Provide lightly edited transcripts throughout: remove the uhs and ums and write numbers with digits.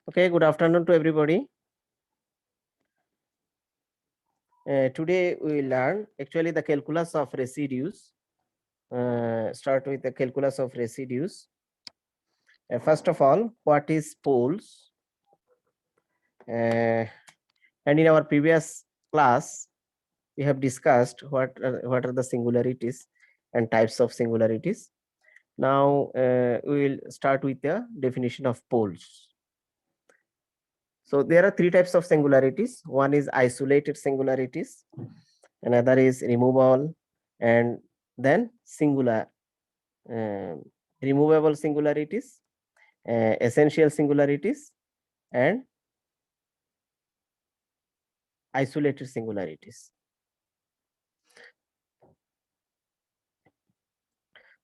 Okay, good afternoon to everybody. Today we will learn actually the calculus of residues. Start with the calculus of residues. First of all, what is poles? And in our previous class, we have discussed what are the singularities and types of singularities. Now we will start with the definition of poles. So there are three types of singularities. One is isolated singularities, another is removable, and then singular removable singularities, essential singularities, and isolated singularities.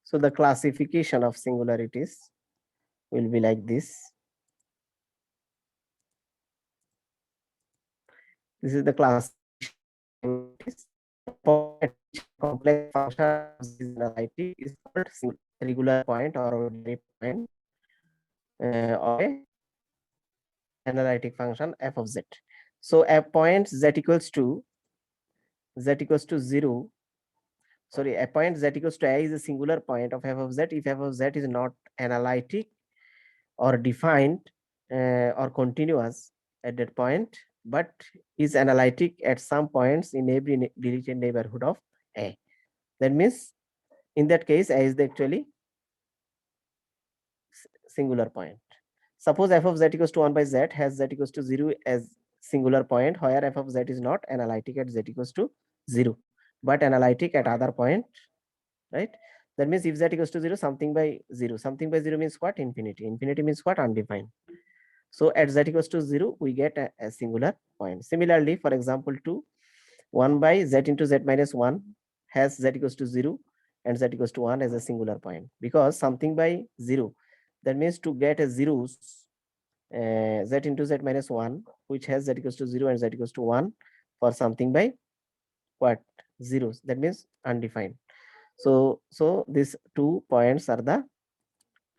So the classification of singularities will be like this. This is the classification complex function analytic is called regular point or ordinary point of a analytic function f of z. So a point z equals to 0. Sorry, a point z equals to a is a singular point of f of z if f of z is not analytic or defined or continuous at that point, but is analytic at some points in every deleted neighborhood of a. That means in that case a is the actually singular point. Suppose f of z equals to 1 by z has z equals to 0 as singular point where f of z is not analytic at z equals to 0 but analytic at other point, right? That means if z equals to 0, something by 0. Something by 0 means what? Infinity. Infinity means what? Undefined. So at z equals to 0, we get a singular point. Similarly, for example, 1 by z into z minus 1 has z equals to 0 and z equals to 1 as a singular point because something by 0. That means to get a zeros, z into z minus 1, which has z equals to 0 and z equals to 1 for something by what? Zeros. That means undefined. So these 2 points are the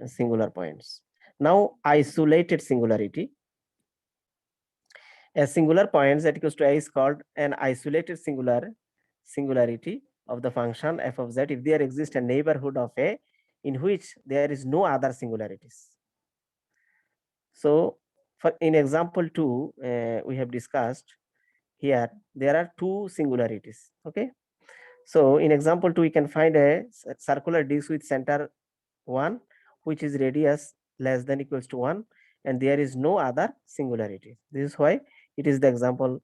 singular points. Now isolated singularity. A singular point z equals to a is called an isolated singularity of the function f of z if there exists a neighborhood of a in which there is no other singularities. So for in example 2, we have discussed here there are 2 singularities. Okay. So in example 2, we can find a circular disc with center 1 which is radius less than equals to 1 and there is no other singularity. This is why it is the example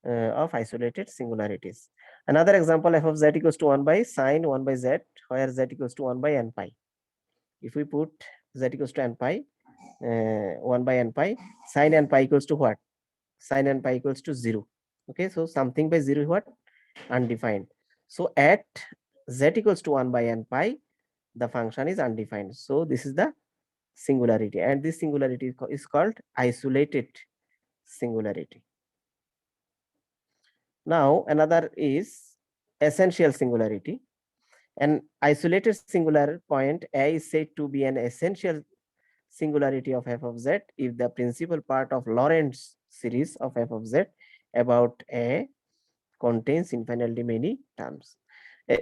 of isolated singularities. Another example f of z equals to 1 by sine 1 by z where z equals to 1 by n pi. If we put z equals to n pi, 1 by n pi, sine n pi equals to what? Sine n pi equals to 0. Okay, so something by 0 is what? Undefined. So at z equals to 1 by n pi, the function is undefined. So this is the singularity, and this singularity is called isolated singularity. Now another is essential singularity. An isolated singular point A is said to be an essential singularity of f of z if the principal part of Lorentz series of f of z about A contains infinitely many terms.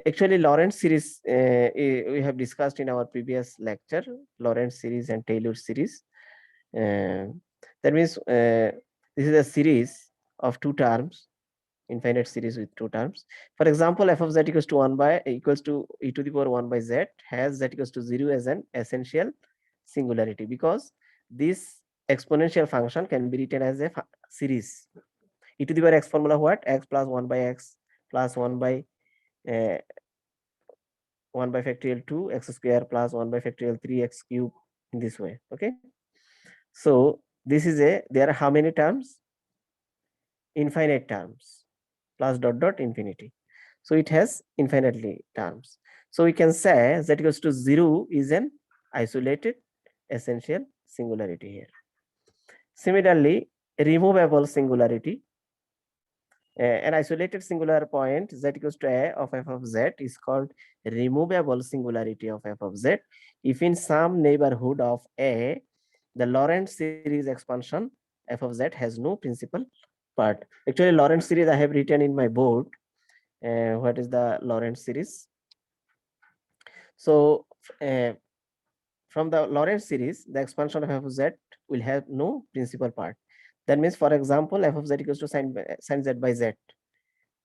Actually, Lorentz series we have discussed in our previous lecture, Lorentz series and Taylor series. That means this is a series of 2 terms, infinite series with 2 terms. For example, f of z equals to 1 by equals to e to the power 1 by z has z equals to 0 as an essential singularity because this exponential function can be written as a series. E to the power x formula what? X plus 1 by x plus 1 by 1 by factorial 2 x square plus 1 by factorial 3 x cube in this way. Okay. So this is there are how many terms? Infinite terms plus dot dot infinity. So it has infinitely terms. So we can say z equals to 0 is an isolated essential singularity here. Similarly, removable singularity. An isolated singular point z equals to a of f of z is called removable singularity of f of z if in some neighborhood of a the Lorentz series expansion f of z has no principal part. Actually, Lorentz series I have written in my board. What is the Lorentz series? So from the Lorentz series, the expansion of f of z will have no principal part. That means, for example, f of z equals to sin z by z.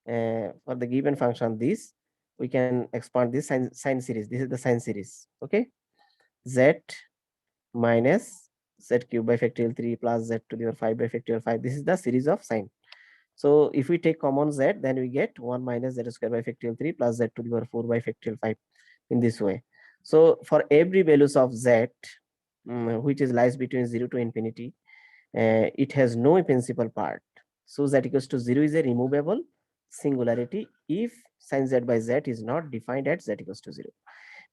For the given function, this we can expand this sine series. This is the sine series. Okay, z minus z cube by factorial 3 plus z to the power 5 by factorial 5. This is the series of sine. So if we take common z, then we get 1 minus z square by factorial 3 plus z to the power 4 by factorial 5 in this way. So for every values of z, which is lies between 0 to infinity, it has no principal part. So z equals to 0 is a removable singularity if sin z by z is not defined at z equals to 0.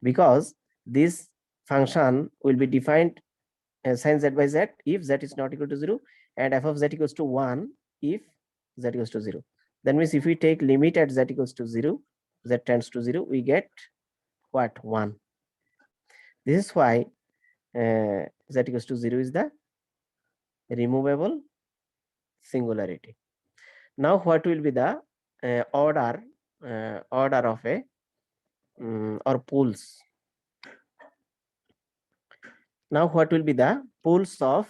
Because this function will be defined sin z by z if z is not equal to 0 and f of z equals to 1 if z equals to 0. That means if we take limit at z equals to 0, z tends to 0, we get what? 1. This is why z equals to 0 is the removable singularity. Now what will be the order of a or pools? Now what will be the pools of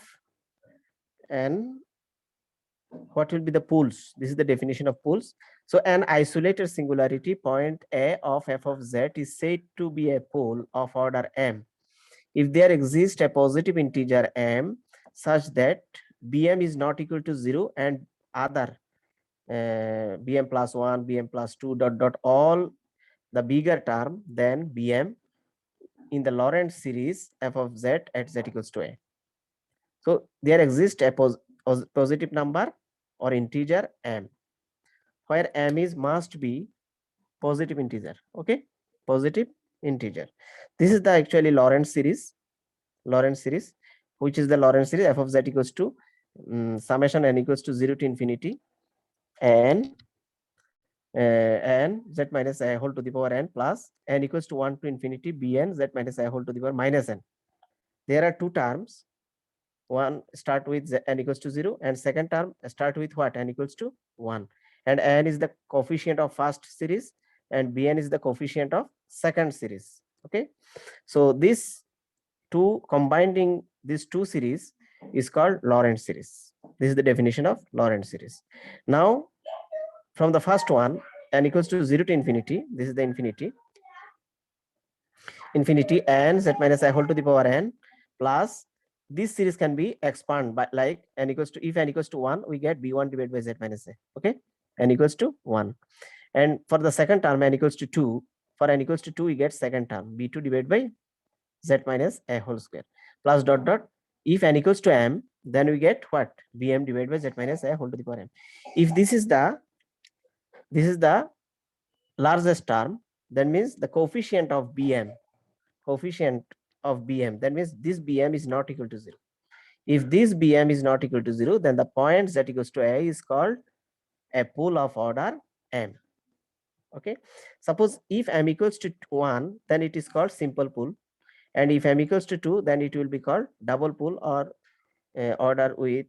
an what will be the pools? This is the definition of pools. So an isolated singularity point A of f of z is said to be a pool of order m if there exists a positive integer m such that bm is not equal to 0 and other bm plus 1, bm plus 2 dot dot all the bigger term than bm in the Lorentz series f of z at z equals to a. So there exists a positive number or integer m, where m is must be positive integer. Okay, positive integer. This is the actually Lorentz series, which is the Lorentz series f of z equals to summation n equals to 0 to infinity and n z minus I whole to the power n plus n equals to 1 to infinity bn z minus I whole to the power minus n. There are two terms. One start with n equals to 0 and second term start with what? N equals to 1. And n is the coefficient of first series and bn is the coefficient of second series. Okay. So this two combining these two series is called Lorentz series. This is the definition of Lorentz series. Now from the first one, n equals to 0 to infinity, this is the infinity n z minus I whole to the power n plus this series can be expanded by like n equals to, if n equals to 1, we get b1 divided by z minus a. Okay, n equals to 1. And for the second term n equals to 2, for n equals to 2 we get second term b2 divided by z minus a whole square plus dot dot, if n equals to m, then we get what? Bm divided by z minus a whole to the power m. If this is the largest term, that means the coefficient of bm, that means this bm is not equal to 0. If this bm is not equal to 0, then the point z equals to a is called a pool of order m. Okay, suppose if m equals to 1, then it is called simple pool, and if m equals to 2, then it will be called double pool or order with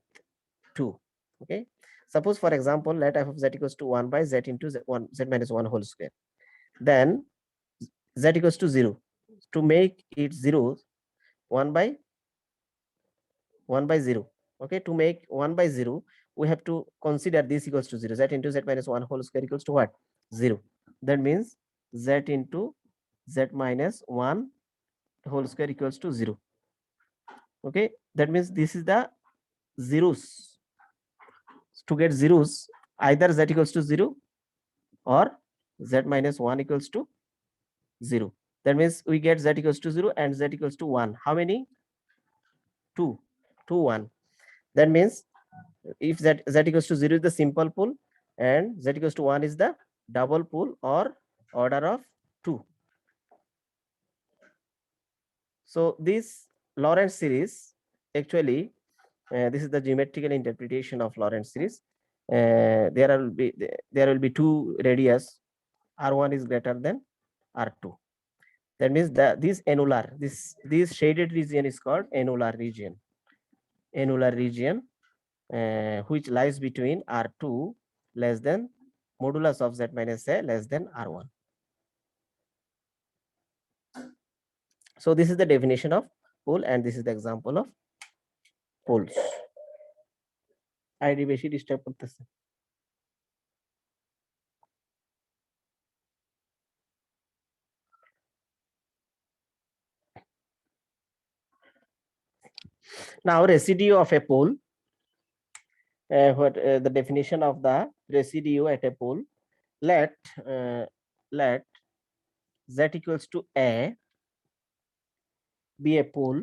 2. Okay, suppose for example let f of z equals to 1 by z into z minus 1 whole square, then z equals to 0. To make it 0, 1 by 0. Okay, to make 1 by 0, we have to consider this equals to 0. Z into z minus 1 whole square equals to what? 0. That means z into z minus 1 whole square equals to 0. Okay, that means this is the zeros. To get zeros, either z equals to 0 or z minus 1 equals to 0. That means we get z equals to 0 and z equals to 1. How many? 2. 2, 1. That means if z equals to 0 is the simple pool and z equals to 1 is the double pool or order of 2. So this Lorentz series, actually this is the geometrical interpretation of Lorentz series. There will be two radius, r1 is greater than r2. That means this annular, this shaded region is called annular region. annular region which lies between R2 less than modulus of Z minus A less than R1. So this is the definition of pole and this is the example of poles. ID বেশি disturb করতেছে। Now residue of a pole. The definition of the residue at a pole. Let Z equals to A be a pole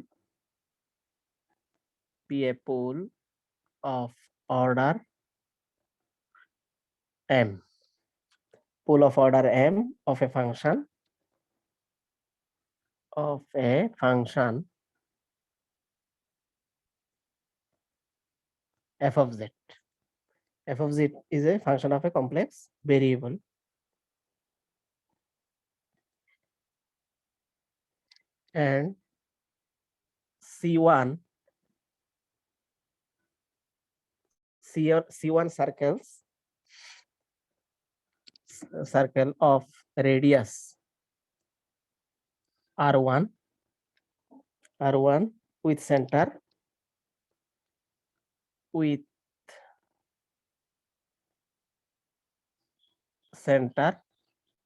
of order M. Pole of order M of a function f of z. F of z is a function of a complex variable and C1 circle of radius R1 with center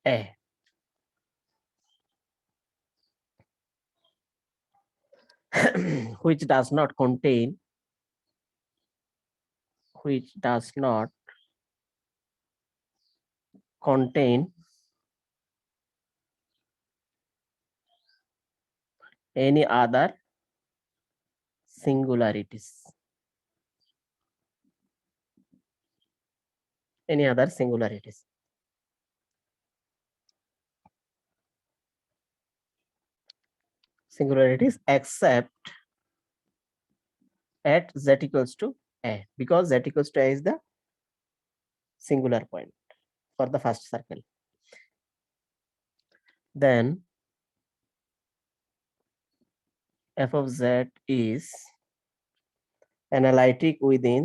A. which does not contain any other singularities. Except at z equals to A, because z equals to A is the singular point for the first circle. Then f of z is analytic within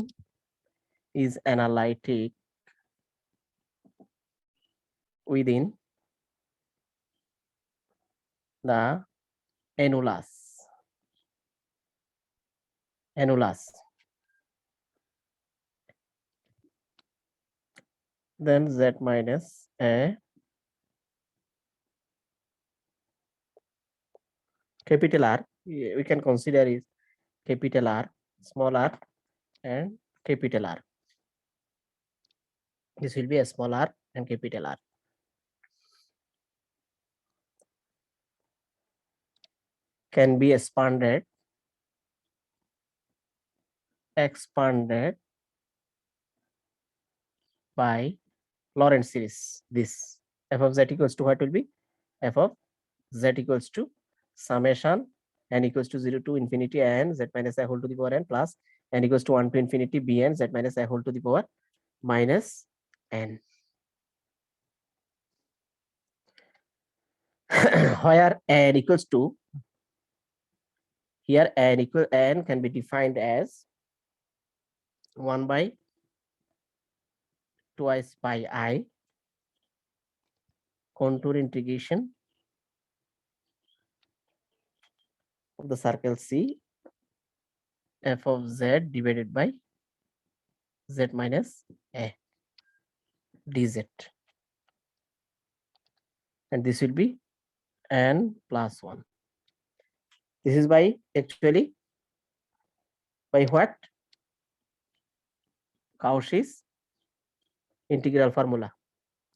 the annulus. Then z minus A capital R, we can consider is capital R, small r and capital R. This will be a small r and capital R. Can be expanded by Lorentz series. This f of z equals to what will be? F of z equals to summation n equals to 0 to infinity n z minus I whole to the power n plus n equals to 1 to infinity bn z minus I whole to the power minus n. Where n equals to, here n can be defined as 1 by twice pi I contour integration of the circle C f of z divided by z minus A dz, and this will be n plus 1. This is by actually by what? Cauchy's integral formula.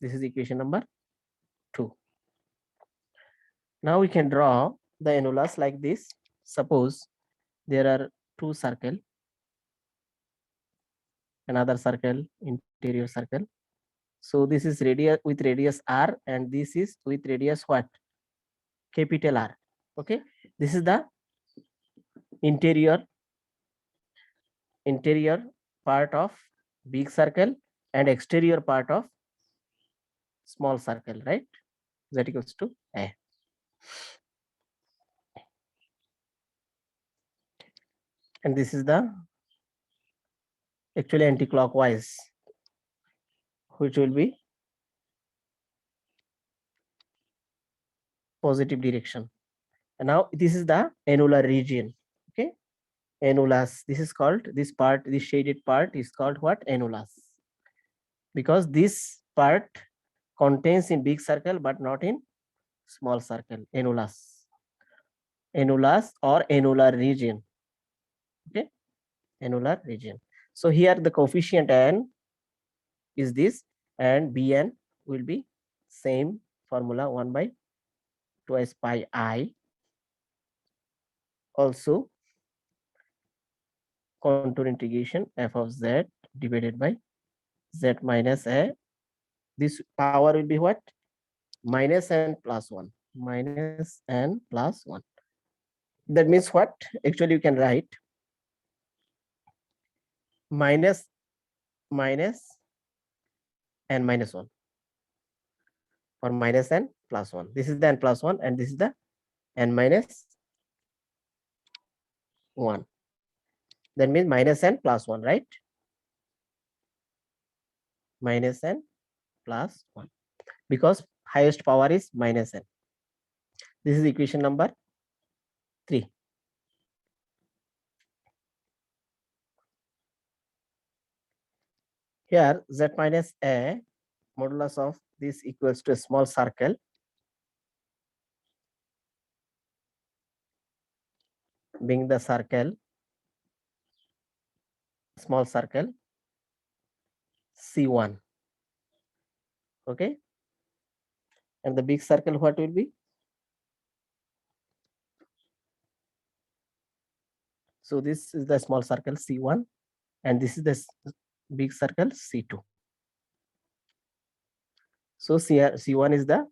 This is equation number 2. Now we can draw the annulus like this. Suppose there are two circle, another circle, interior circle. So this is radius with radius r and this is with radius what? Capital R. Okay, this is the interior part of big circle and exterior part of small circle, right? Z equals to A. and this is the actually anti-clockwise, which will be positive direction. And now this is the annular region. Okay, annulus. This is called, this part, this shaded part is called what? Annulus, because this part contains in big circle but not in small circle. Annulus, annulus or annular region. Okay, annular region. So here the coefficient n is this, and bn will be same formula, 1 by twice pi I. Also contour integration f of z divided by z minus a. This power will be what? Minus n plus 1. Minus n plus 1. That means what? Actually, you can write minus n minus 1, or minus n plus 1. This is the n plus 1, and this is the n minus 1. That means minus n plus 1, right? Minus n plus 1, because highest power is minus n. This is equation number 3. Here z minus a modulus of this equals to a small circle, being the circle, small circle C1. Okay, and the big circle what will be? So this is the small circle C1, and this is the big circle C2. So C1 is the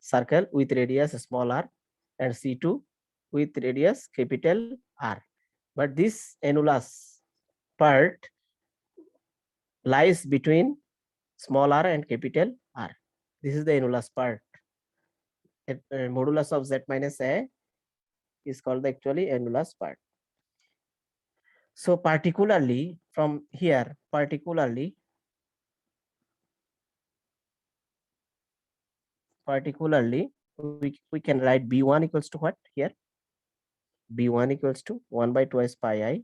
circle with radius small r, and C2 with radius capital R. But this annulus part lies between small r and capital R. This is the annulus part. Modulus of z minus a is called the actually annulus part. So particularly from here, particularly we can write b1 equals to what here? B1 equals to 1 by twice pi I.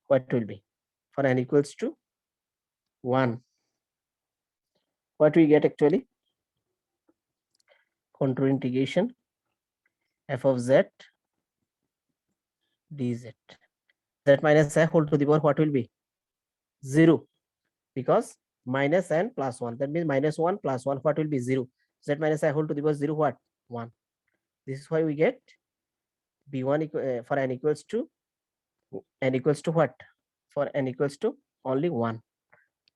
What will be? For n equals to 1, what we get actually? Contour integration f of z dz. Z minus a whole to the power what will be? 0, because minus n plus 1. That means minus 1 plus 1, what will be? 0. Z minus a whole to the power 0, what? 1. This is why we get b1 for n equals to what? For n equals to only 1.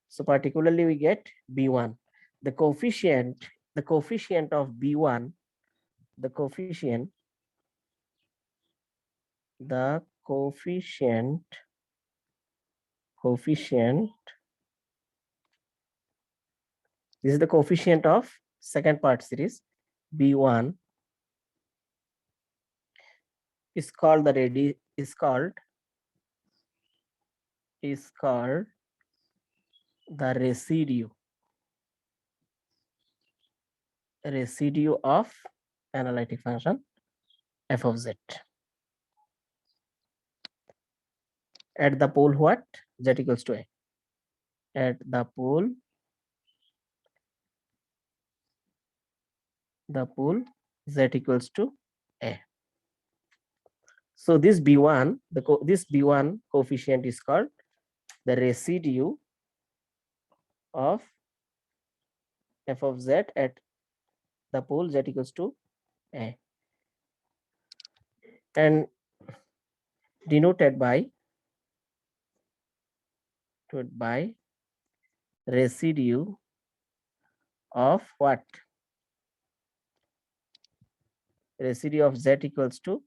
So particularly we get b1. The coefficient of b1, the coefficient this is the coefficient of second part series. B1 is called the residue of analytic function f of z at the pole what? Z equals to a. At the pole z equals to a. So this b1, this b1 coefficient is called the residue of f of z at the pole z equals to a, and denoted by residue of what? Residue of z equals to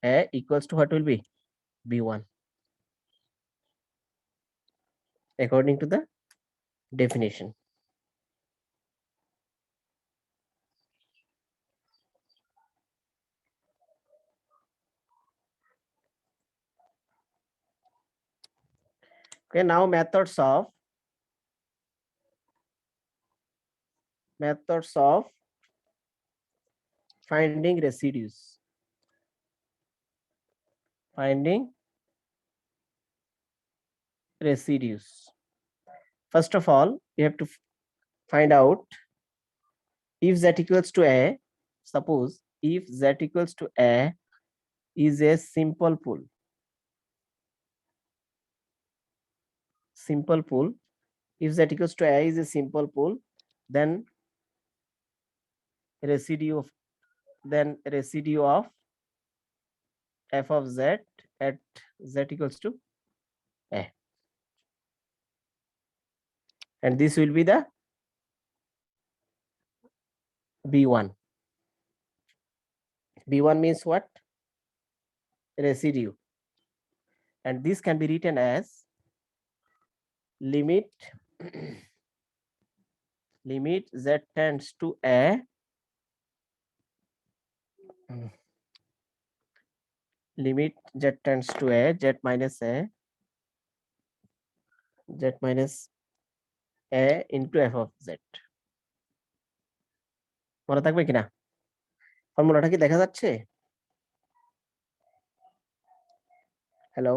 a equals to what will be? B1, according to the definition. Okay, now methods of finding residues. Finding residues. First of all, you have to find out if z equals to a. Suppose if z equals to a is a simple pool. Simple pool. If z equals to a is a simple pool, then residue of f of z at z equals to a, and this will be the b1. b1 means what? Residue, and this can be written as limit limit z tends to a, limit z tends to a, z minus a into f of z. মনে থাকবে কিনা? ফর্মুলাটা কি দেখা যাচ্ছে? Hello,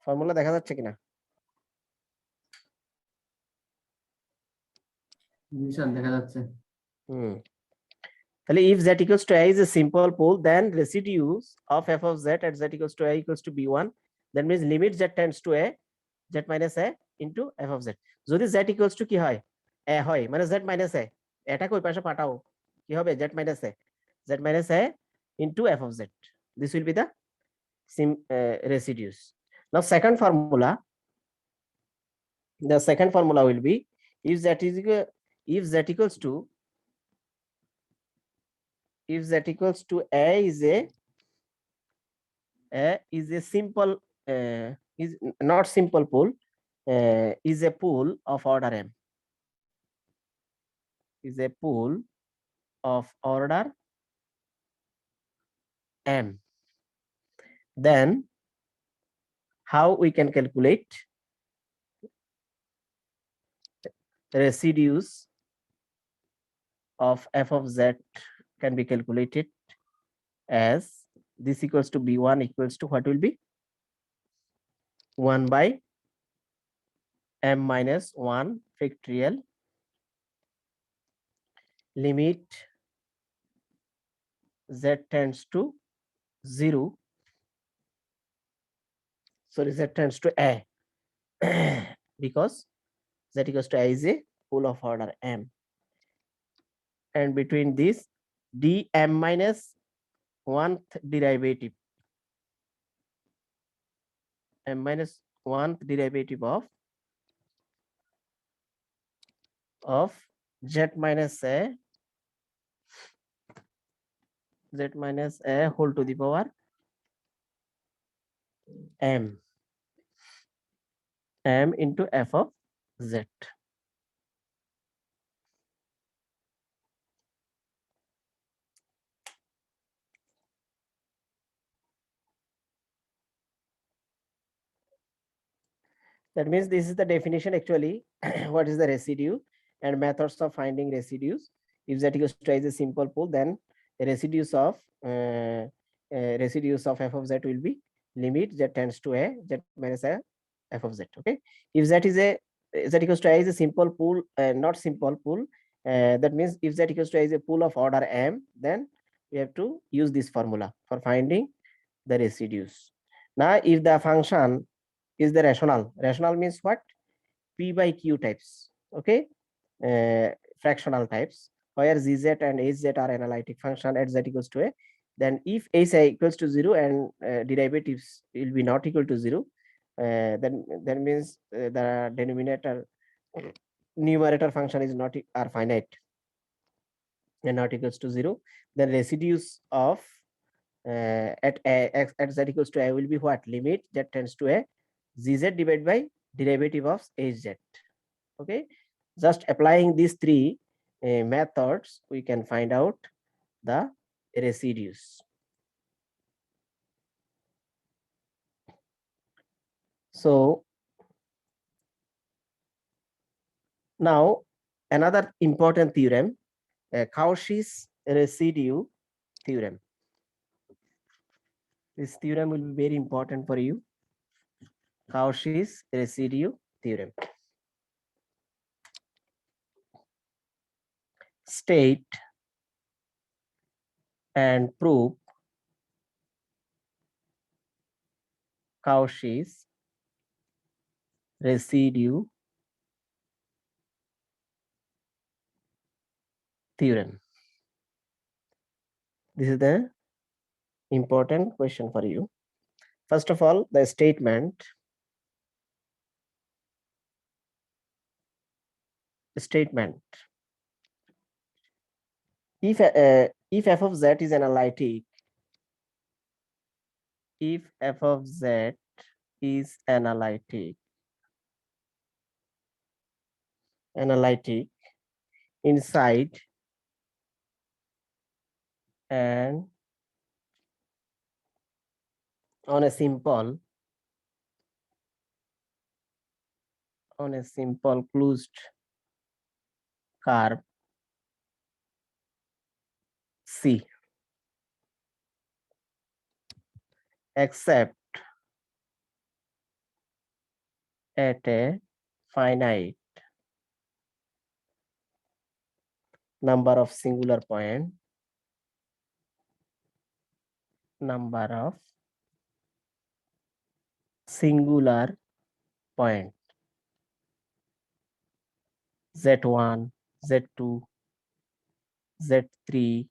formula দেখা যাচ্ছে কিনা? দেখা যাচ্ছে। তাহলে if z equals to a is a simple pool, then residues of f of z at z equals to a equals to b1, that means limit z tends to a, z minus a into f of z. যদি z equals to কি হয়? a হয়, মানে z minus a, এটাকে ওই পাশে পাঠাও, কি হবে? z minus a into f of z. This will be the residues. Now second formula, the second formula will be if z equals to if z equals to a is a simple is not simple pool, is a pool of order m, is a pool of order m, then how we can calculate residues of f of z can be calculated as this equals to b1 equals to what will be 1 by m minus 1 factorial limit z tends to 0, sorry, z tends to a because z equals to a is a pool of order m, and between this dm minus 1th derivative, m minus 1th derivative of z minus a whole to the power m into f of z. That means this is the definition actually. What is the residue and methods of finding residues? If z equals to is a simple pool, then the residues of f of z will be limit z tends to a, z minus a, f of z. Okay. If z equals to is a simple pool, not simple pool, that means if z equals to is a pool of order m, then we have to use this formula for finding the residues. Now, if the function is the rational means what? P by Q types, okay, fractional types, where zz and hz are analytic function at z equals to a, then if h equals to 0 and derivatives will be not equal to 0, then that means the denominator numerator function is not are finite and not equals to 0, then residues of at z equals to a will be what? Limit z tends to a, zz divided by derivative of hz. Okay, just applying these three methods, we can find out the residues. So Now, another important theorem, Cauchy's residue theorem. This theorem will be very important for you. Cauchy's residue theorem. State and prove Cauchy's residue theorem. This is the important question for you. First of all, the statement. If f of z is analytic, if f of z is analytic inside and on a simple closed curve C, except at a finite number of singular point, z1, z2, z3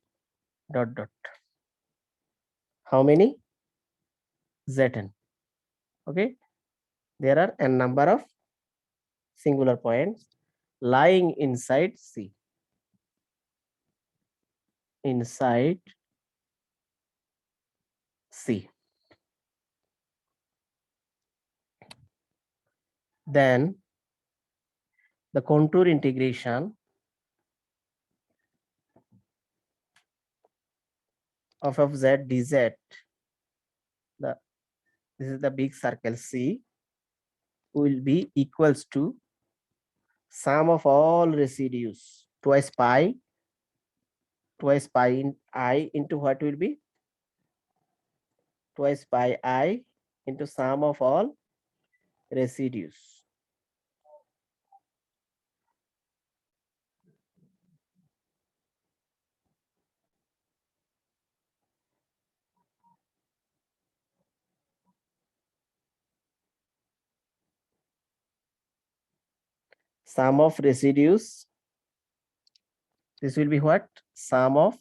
dot dot. How many? Zn. Okay, there are a number of singular points lying inside C. Inside C. Then the contour integration of z dz, this is the big circle C, will be equals to sum of all residues twice pi in I into what will be twice pi I into sum of all residues. Sum of residues, this will be what? Sum of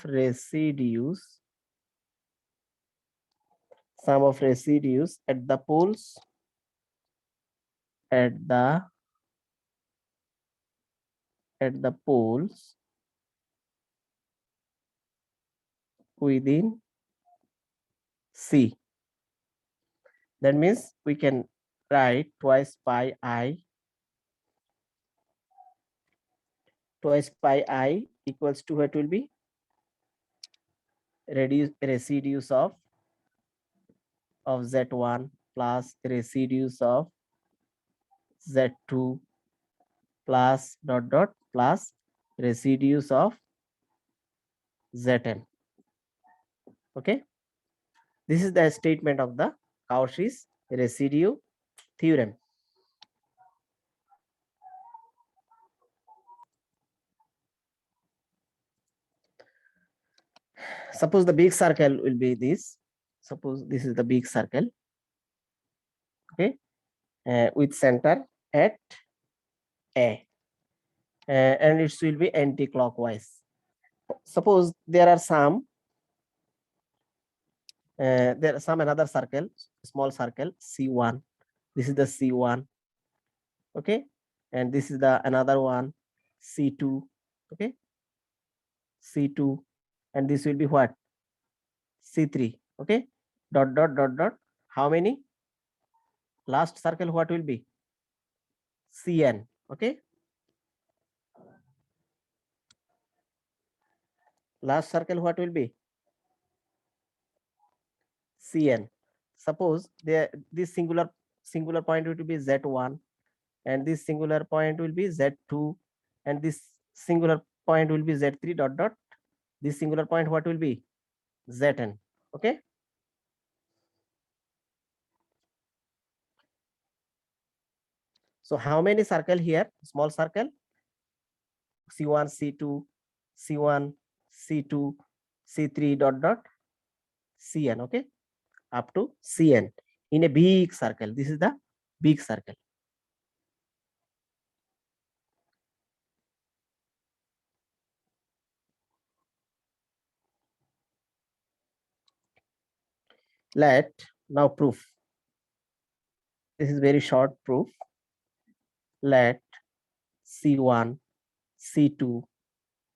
residues at the poles within C. That means we can write twice pi I equals to what will be residues of z1 plus residues of z2 plus dot dot plus residues of zn. Okay, this is the statement of the Cauchy's residue theorem. Suppose the big circle will be this. Suppose this is the big circle, okay, with center at A, and it will be anti-clockwise. Suppose there are some another circle, small circle C1. This is the C1, okay, and this is the another one C2, okay, C2, and this will be what? C3, okay, dot dot dot dot. How many? Last circle what will be? Cn, okay. Last circle what will be? Cn. Suppose this singular singular point will be z1, and this singular point will be z2, and this singular point will be z3 dot dot. This singular point what will be zn. Okay. So how many circle here? Small circle c1, c2, c1, c2, c3 dot dot cn. Okay, up to cn in a big circle. This is the big circle. Let now proof. This is very short proof. Let c1, c2,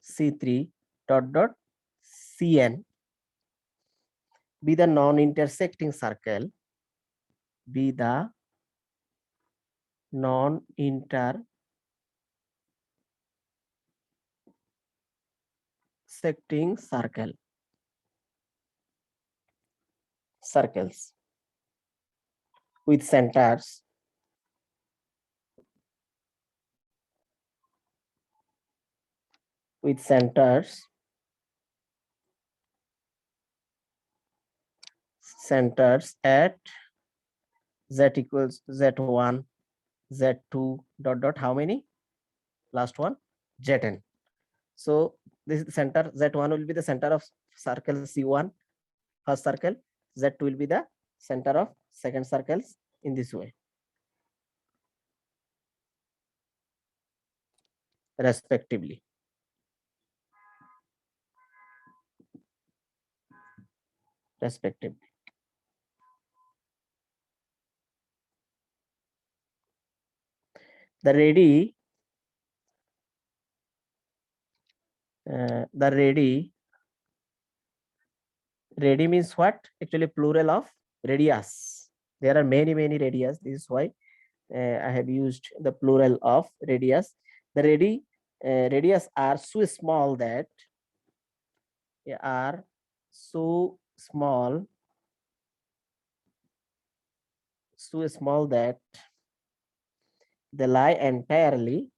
c3 dot dot cn be the non-intersecting circle, be the non-intersecting circles with centers at z equals z1, z2 dot dot how many? Last one, zn. So this is the center. Z1 will be the center of circle C1, first circle. Z2 will be the center of second circles in this way, respectively. The ready means what? Actually plural of radius. There are many radius. This is why I have used the plural of radius. The radius are so small that they lie entirely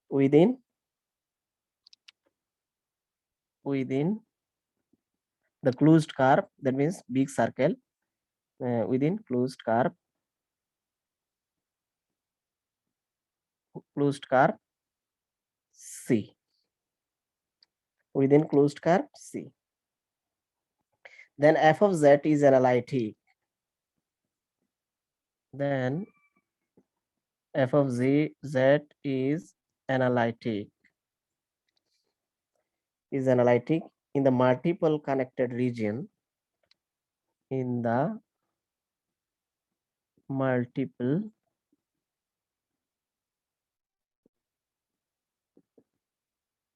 within the closed curve. That means big circle within closed curve C. Within closed curve C. Then f of z is analytic. Then f of z is analytic in the multiple connected region. In the multiple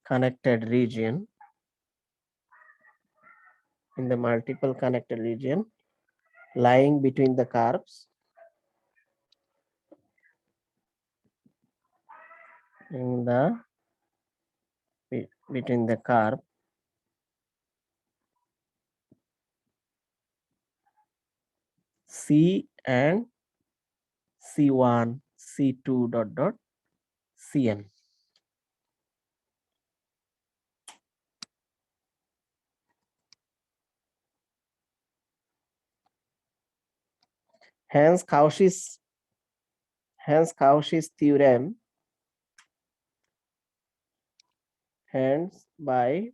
connected region. Lying between the curves. Between the curve C and C1, C2 dot dot Cn. Hence Cauchy's theorem, hence by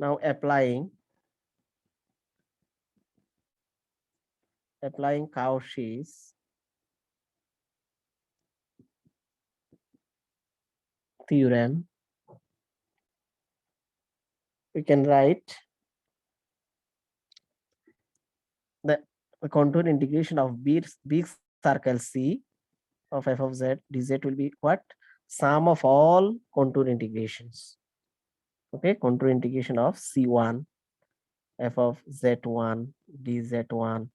now applying Cauchy's theorem, we can write the contour integration of big circle C of f of z dz will be what? Sum of all contour integrations. Okay, contour integration of C1 f of z1 dz1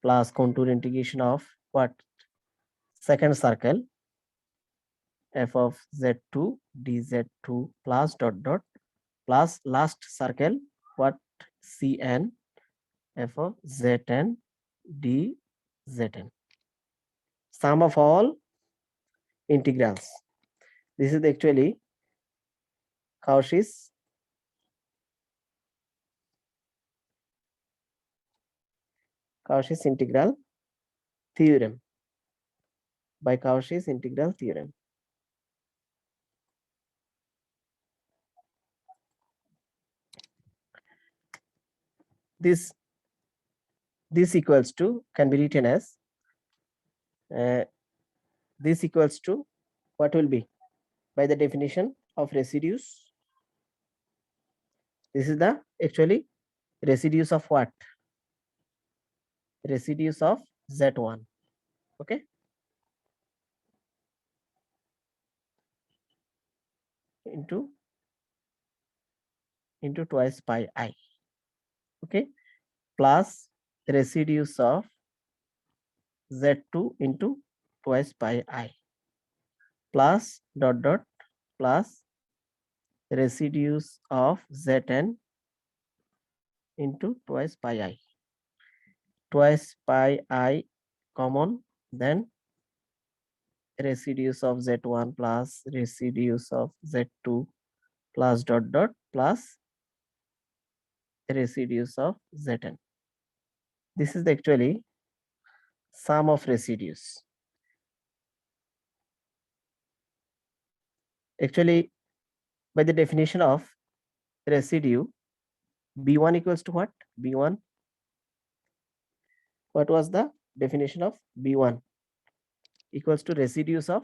plus contour integration of what? Second circle f of z2 dz2 plus dot dot plus last circle what cn f of zn dzn. Sum of all integrals. This is actually Cauchy's integral theorem, by Cauchy's integral theorem. This equals to, can be written as this equals to what will be, by the definition of residues. This is the actually residues of what? Residues of Z1. Okay. Into twice pi I. Okay. Plus residues of Z2 into twice pi I. Plus dot dot plus residues of Zn into twice pi I. Twice pi I common, then residues of Z1 plus residues of Z2 plus dot dot plus residues of Zn. This is actually sum of residues. Actually, by the definition of residue, B1 equals to what? B1. What was the definition of B1? Equals to residues of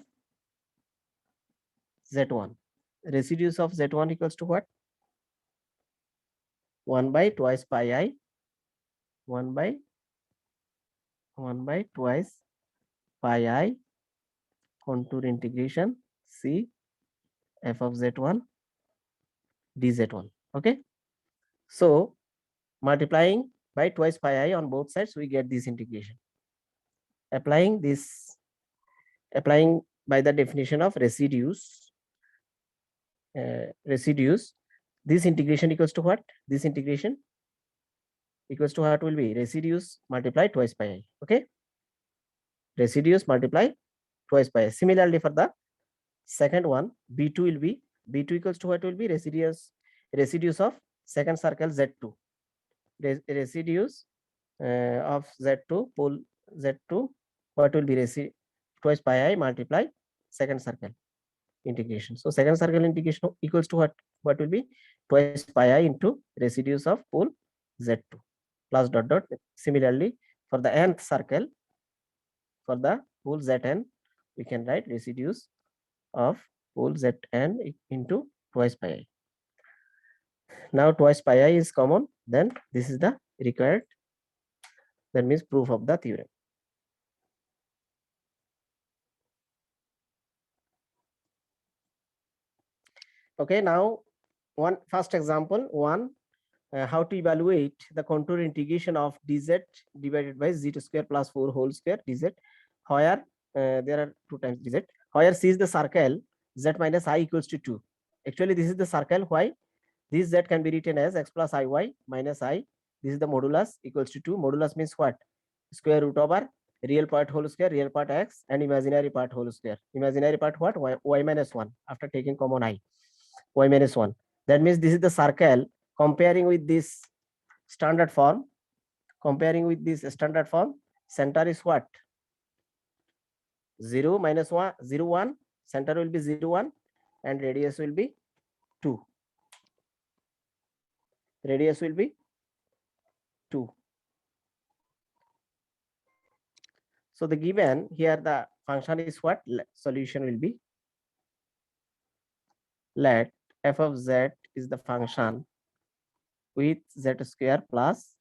Z1. Residues of Z1 equals to what? 1 by twice pi I, 1 by twice pi I contour integration C f of Z1 dz1. Okay. So multiplying by twice pi I on both sides, we get this integration. Applying by the definition of residues, this integration equals to what? This integration equals to what will be? Residues multiply twice pi I. Okay. Residues multiply twice pi I. Similarly, for the second one, B2 will be, B2 equals to what will be? Residues of second circle Z2. Residues of Z2, pole Z2, what will be? Twice pi I multiply second circle integration. So second circle integration equals to what? What will be? Twice pi I into residues of pole Z2 plus dot dot. Similarly, for the nth circle, for the pole Zn, we can write residues of pole Zn into twice pi I. Now twice pi I is common, then this is the required, that means proof of the theorem. Okay, now one first example, how to evaluate the contour integration of dz divided by z square plus 4 whole square dz, where there are 2 times dz, where c is the circle z minus I equals to 2. Actually, this is the circle. Why? This z can be written as x plus iy minus I. This is the modulus equals to 2. Modulus means what? Square root over real part whole square, real part x, and imaginary part whole square. Imaginary part what? Y minus 1 after taking common I. Y minus 1. That means this is the circle. Comparing with this standard form, center is what? 0 minus 1, 0 1. Center will be 0 1, and radius will be 2. Radius will be 2. So the given here, the function is what? Solution will be, let f of z is the function with z square plus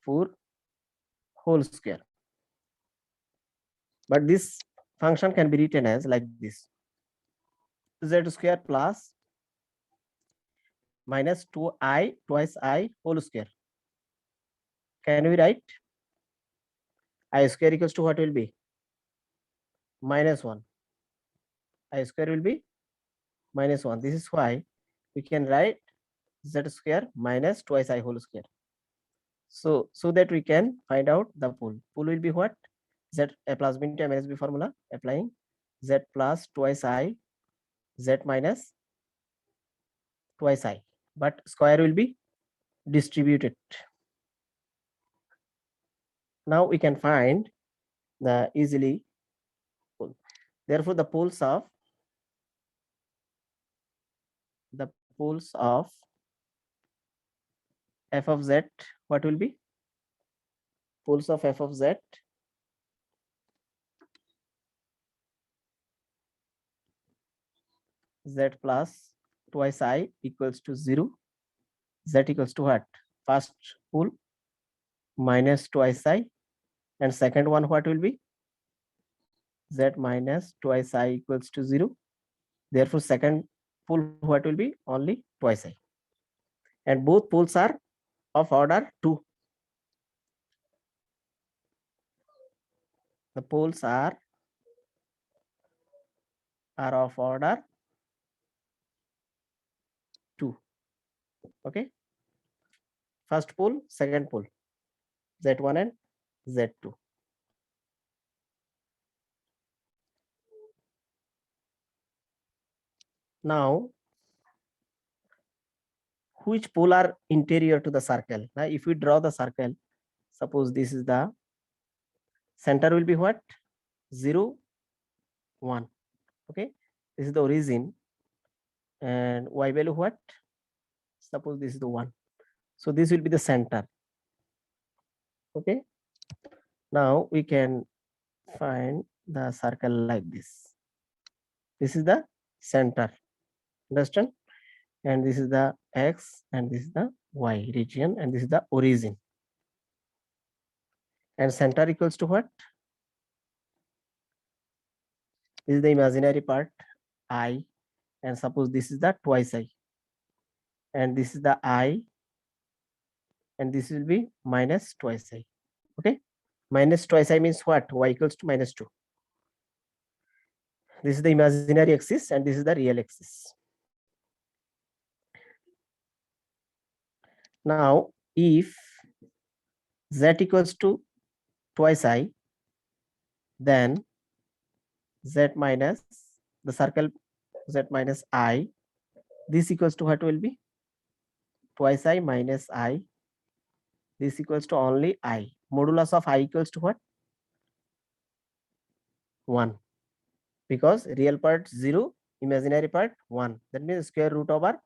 4 whole square. But this function can be written as like this: z square plus minus 2i twice I whole square. Can we write? I square equals to what will be? Minus 1. I square will be minus 1. This is why we can write z square minus twice I whole square. So that we can find out the pool. Pool will be what? Z a plus b into a minus b formula, applying z plus twice I, z minus twice I, but square will be distributed. Now we can find the easily pool. Therefore, the pools of f of z, what will be? Pools of f of z z plus twice I equals to 0. Z equals to what? First pool minus twice I, and second one what will be? Z minus twice I equals to 0. Therefore, second pool what will be? Only twice I. And both pools are of order 2. The poles are of order 2. Okay. First pole, second pole, Z1 and Z2. Now, which pole are interior to the circle? Now, if we draw the circle, suppose this is the center will be what? 0, 1. Okay. This is the origin. And y value what? Suppose this is the 1. So this will be the center. Okay. Now we can find the circle like this. This is the center. Understand? And this is the x, and this is the y region, and this is the origin. And center equals to what? This is the imaginary part, I, and suppose this is the twice I, and this is the I, and this will be minus twice I. Okay. Minus twice I means what? Y equals to minus 2. This is the imaginary axis, and this is the real axis. Now, if z equals to twice I, then z minus the circle z minus I, this equals to what will be? Twice I minus I. This equals to only I. Modulus of I equals to what? 1. Because real part 0, imaginary part 1. That means square root over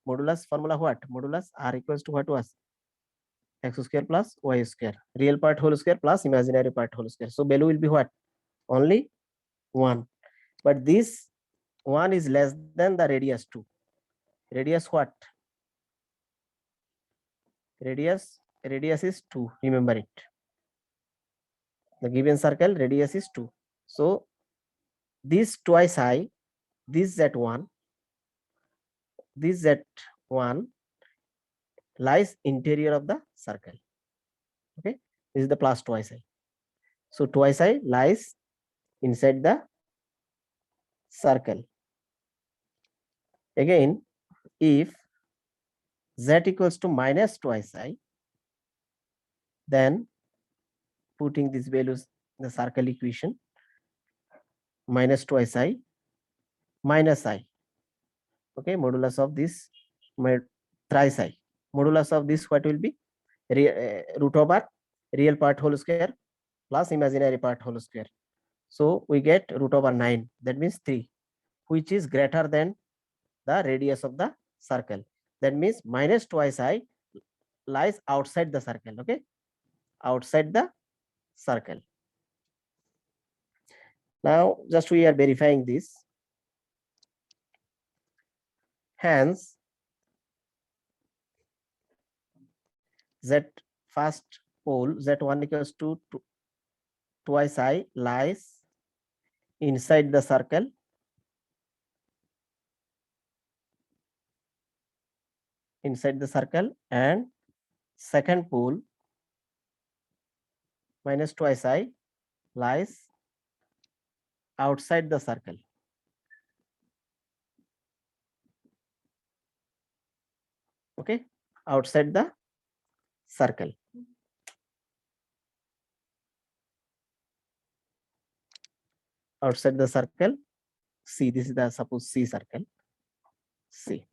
modulus formula what? Modulus R equals to what was? X square plus Y square. Real part whole square plus imaginary part whole square. So value will be what? Only 1. But this 1 is less than the radius 2. Radius what? Radius is 2. Remember it. The given circle radius is 2. So this twice I, this Z1, this Z1 lies interior of the circle. Okay, this is the plus twice I. So twice I lies inside the circle. Again, if z equals to minus twice I, then putting these values in the circle equation, minus twice I minus I. Okay, modulus of this thrice I. Modulus of this what will be? Root over real part whole square plus imaginary part whole square. So we get root over 9. That means 3, which is greater than the radius of the circle. That means minus twice I lies outside the circle. Okay, outside the circle. Now just we are verifying this. Hence, z first pole z1 equals to twice I lies inside the circle, and second pole minus twice I lies outside the circle. Okay, outside the circle. Outside the circle, C. This is the suppose C circle. C.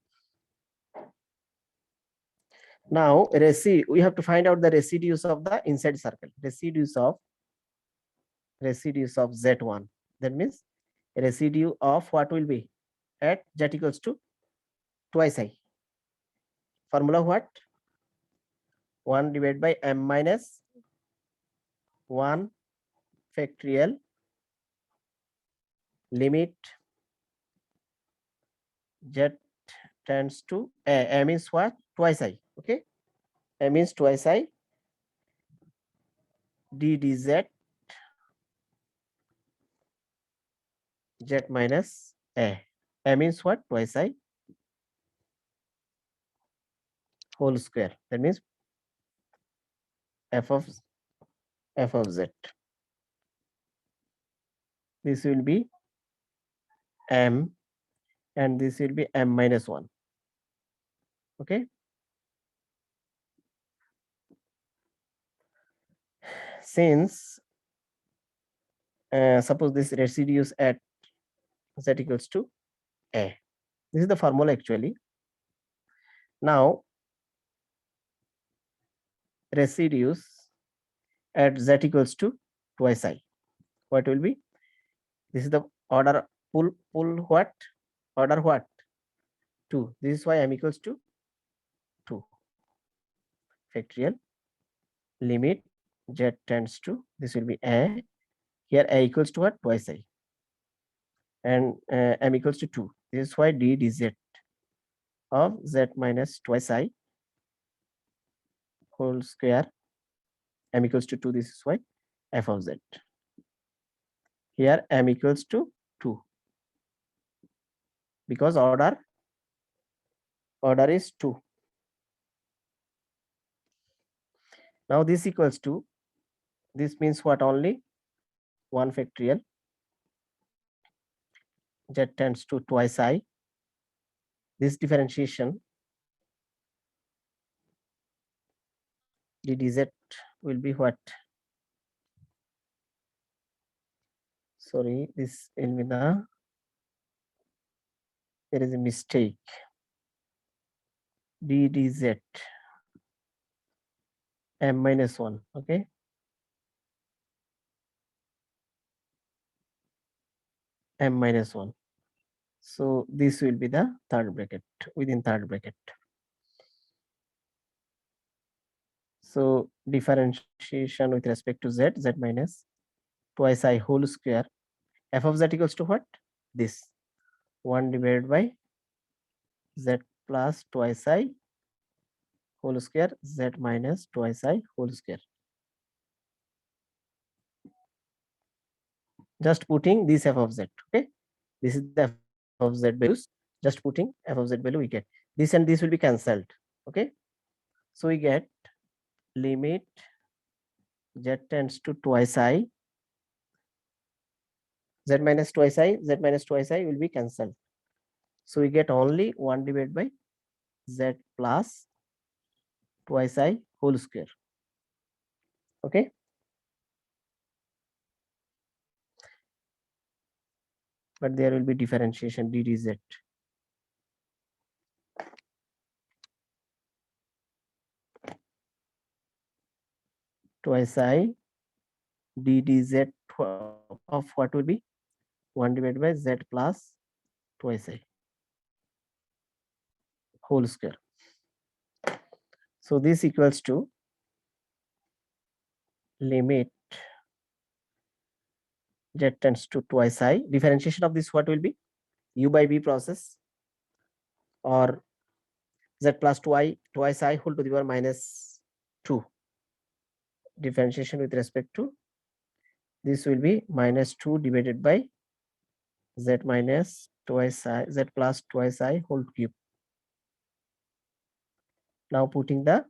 Now, we have to find out the residues of the inside circle. Residues of Z1. That means residue of what will be at Z equals to twice I. Formula what? 1 divided by m minus 1 factorial limit Z tends to a means what? Twice I. Okay. A means twice I d dz z minus a. A means what? Twice I whole square. That means f of z. This will be m and this will be m minus 1. Okay. Since suppose this residues at z equals to a. This is the formula actually. Now residues at z equals to twice I. What will be? This is the order pull what? Order what? 2. This is why m equals to 2. Factorial limit z tends to, this will be a. Here a equals to what? Twice I. And m equals to 2. This is why d dz of z minus twice I whole square m equals to 2. This is why f of z. Here m equals to 2 because order is 2. Now this equals to, this means what? Only 1 factorial z tends to twice I. This differentiation d dz will be what? Sorry, this will be the, there is a mistake. d dz m minus 1. Okay. M minus 1. So this will be the third bracket, within third bracket. So differentiation with respect to z, z minus twice I whole square, f of z equals to what? This 1 divided by z plus twice I whole square, z minus twice I whole square. Just putting this f of z. Okay, this is the f of z values. Just putting f of z value, we get this and this will be cancelled. Okay, so we get limit z tends to twice I, z minus twice I will be cancelled. So we get only 1 divided by z plus twice I whole square. Okay. But there will be differentiation d dz. Twice I d dz of what will be 1 divided by z plus twice I whole square. So this equals to limit z tends to twice I. Differentiation of this what will be? U by v process, or z plus 2i twice I whole to the power minus 2. Differentiation with respect to this will be minus 2 divided by z minus twice I, z plus twice I whole cube. Now putting the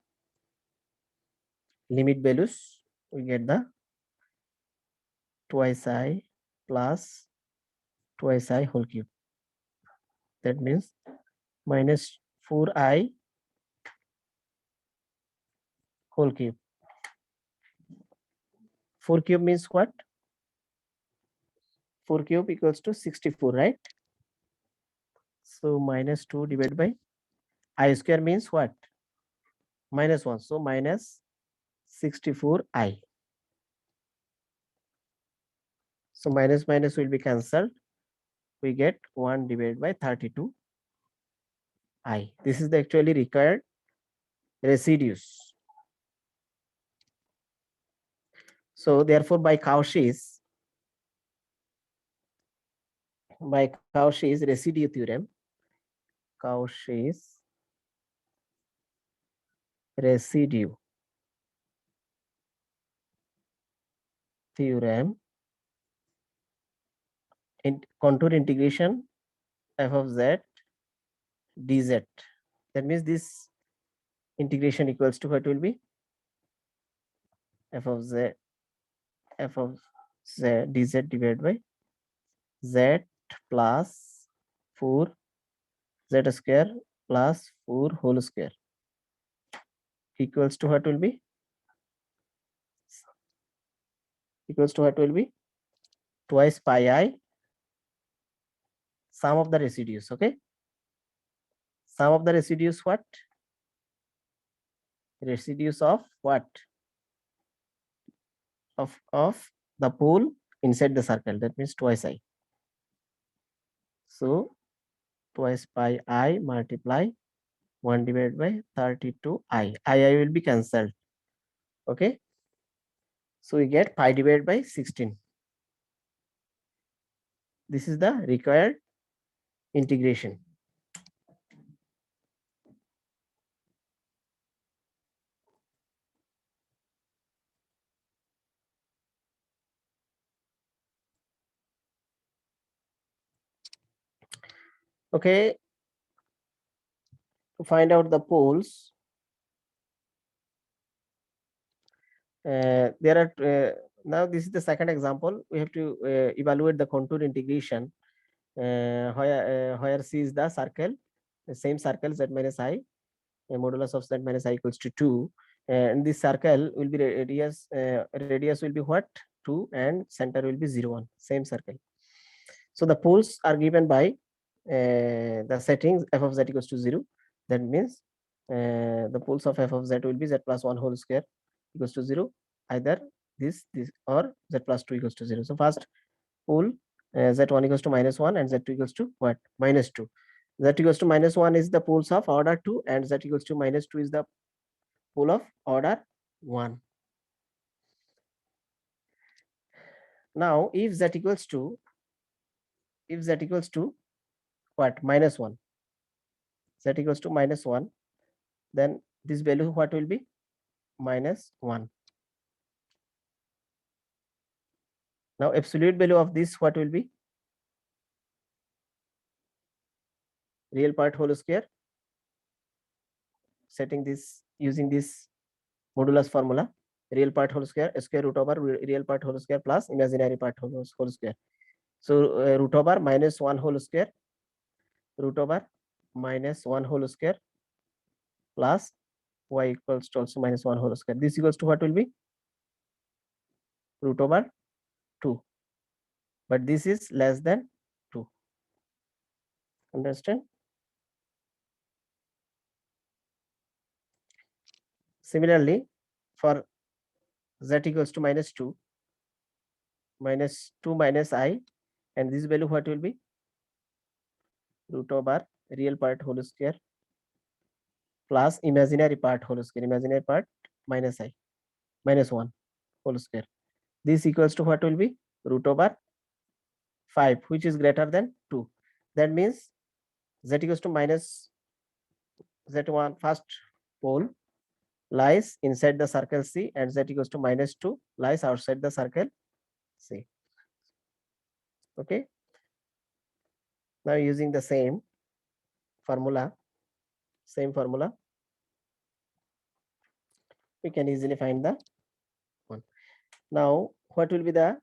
limit values, we get the twice I plus twice I whole cube. That means minus 4i whole cube. 4 cube means what? 4 cube equals to 64, right? So minus 2 divided by I square means what? Minus 1. So minus 64i. So minus minus will be cancelled. We get 1 divided by 32i. This is the actually required residues. So therefore by Cauchy's residue theorem, Cauchy's residue theorem, in contour integration f of z dz. That means this integration equals to what will be? f of z dz divided by z plus 4 z square plus 4 whole square equals to what will be? Equals to what will be? Twice pi I sum of the residues. Okay, sum of the residues what? Residues of what? Of the pole inside the circle. That means twice I. So twice pi I multiply 1 divided by 32i. I will be cancelled. Okay, so we get pi divided by 16. This is the required integration. Okay, to find out the poles, there are now this is the second example. We have to evaluate the contour integration where C is the circle, the same circle z minus I, modulus of z minus I equals to 2, and this circle will be radius will be what? 2, and center will be 0 1, same circle. So the poles are given by the settings f of z equals to 0. That means the poles of f of z will be z plus 1 whole square equals to 0, either this or z plus 2 equals to 0. So first pole z1 equals to -1 and z2 equals to what? -2. Z equals to -1 is the poles of order 2 and z equals to -2 is the pole of order 1. Now if z equals to what? -1. Z equals to -1, then this value what will be? -1. Now absolute value of this what will be? Real part whole square. Setting this using this modulus formula, real part whole square root over real part whole square plus imaginary part whole square. So root over -1 whole square, root over -1 whole square plus y equals to also -1 whole square. This equals to what will be? Root over 2, but this is less than 2. Understand? Similarly, for z equals to -2 minus I, and this value what will be? Root over real part whole square plus imaginary part whole square, imaginary part minus I, -1 whole square. This equals to what will be? Root over 5, which is greater than 2. That means z equals to minus z1 first pole lies inside the circle C and z equals to -2 lies outside the circle C. Okay. Now using the same formula, we can easily find the one. Now what will be the,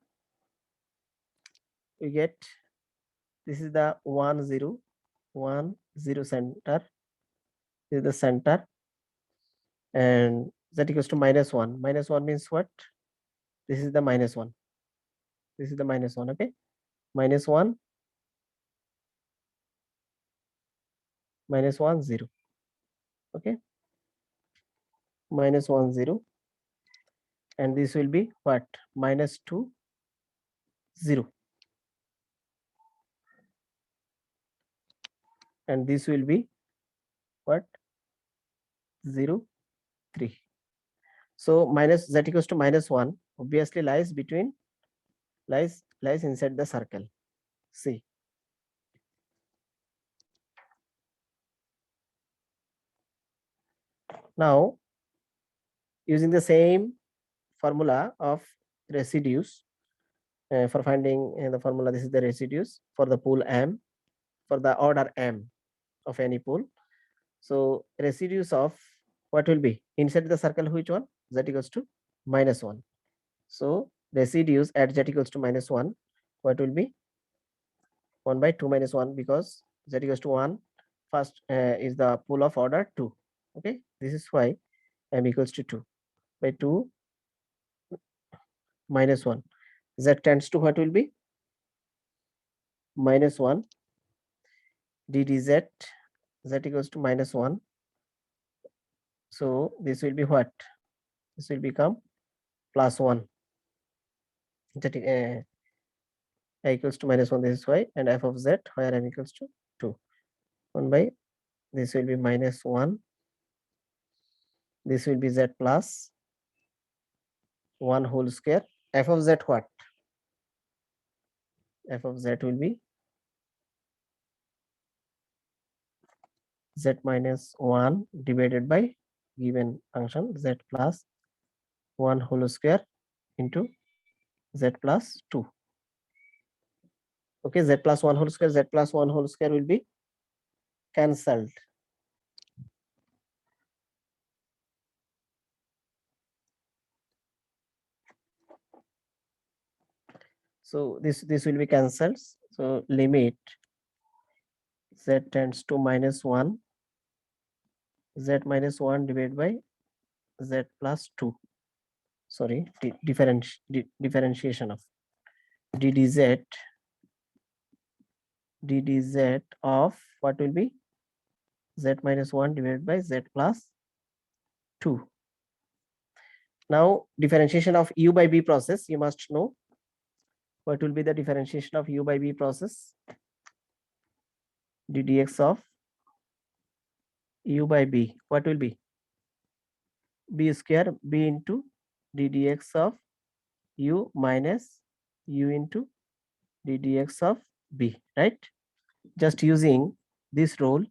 we get, this is the 1 0 1 0 center, this is the center, and z equals to -1. -1 means what? This is the -1. This is the -1. Okay, -1, -1, 0. Okay, -1, 0, and this will be what? -2, 0, and this will be what? 0, 3. So minus z equals to -1 obviously lies between, lies inside the circle. See, now using the same formula of residues, for finding the formula, this is the residues for the pool M, for the order M of any pool. So residues of what will be inside the circle, which one? Z equals to -1. So residues at z equals to -1, what will be? 1 by 2 minus 1, because z equals to 1 first is the pool of order 2. Okay, this is why m equals to 2 by 2 minus 1. Z tends to what will be? -1 d dz, z equals to -1. So this will be what? This will become +1. That equals to -1. This is why, and f of z where m equals to 2. 1 by, this will be -1. This will be z plus 1 whole square. F of z what? F of z will be z minus 1 divided by given function z plus 1 whole square into z plus 2. Okay, z plus 1 whole square, z plus 1 whole square will be cancelled. So this will be cancelled. So limit z tends to -1, z minus 1 divided by z plus 2. Sorry, differentiation of d dz of what will be z minus 1 divided by z plus 2. Now differentiation of u by b process, you must know what will be the differentiation of u by b process. D dx of u by b, what will be? B square, b into d dx of u minus u into d dx of b, right? Just using this rule,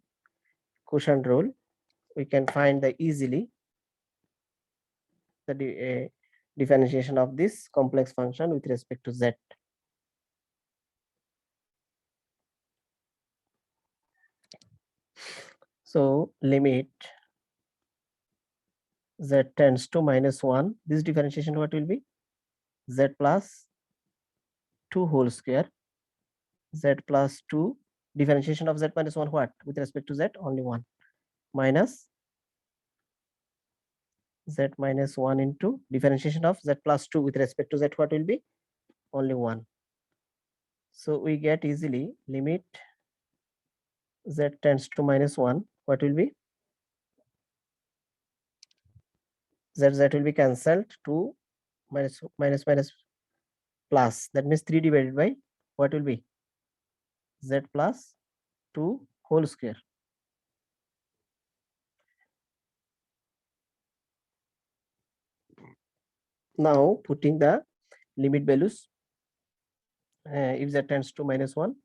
quotient rule, we can find the easily the differentiation of this complex function with respect to z. So limit z tends to -1, this differentiation what will be? Z plus 2 whole square, z plus 2, differentiation of z minus 1 what? With respect to z, only 1, minus z minus 1 into differentiation of z plus 2 with respect to z, what will be? Only 1. So we get easily limit z tends to -1, what will be? Z will be cancelled, 2 minus plus, that means 3 divided by what will be? Z plus 2 whole square. Now putting the limit values, if z tends to -1,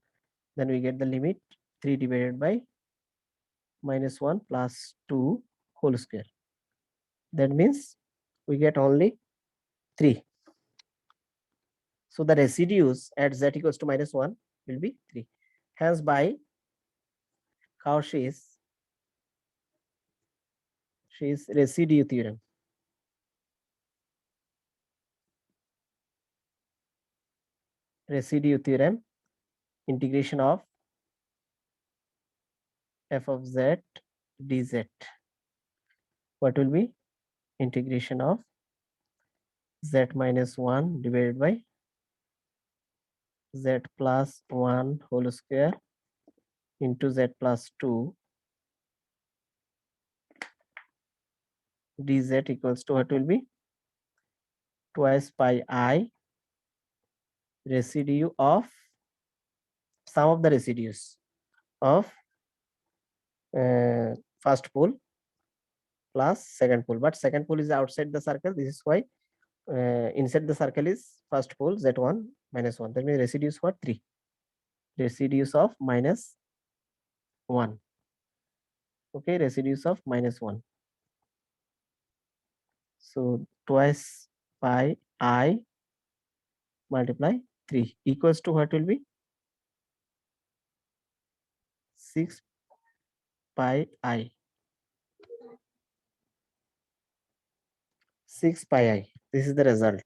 then we get the limit 3 divided by -1 plus 2 whole square. That means we get only 3. So the residues at z equals to -1 will be 3. Hence by Cauchy's residue theorem, integration of f of z dz, what will be? integration of z minus 1 divided by z plus 1 whole square into z plus 2 dz equals to what will be twice pi I residue of sum of the residues of first pole plus second pole, but second pole is outside the circle. This is why inside the circle is first pole z1 minus 1. That means residues for 3, residues of minus 1. Okay, residues of minus 1. So twice pi I multiply 3 equals to what will be 6 pi I. 6 pi I. This is the result.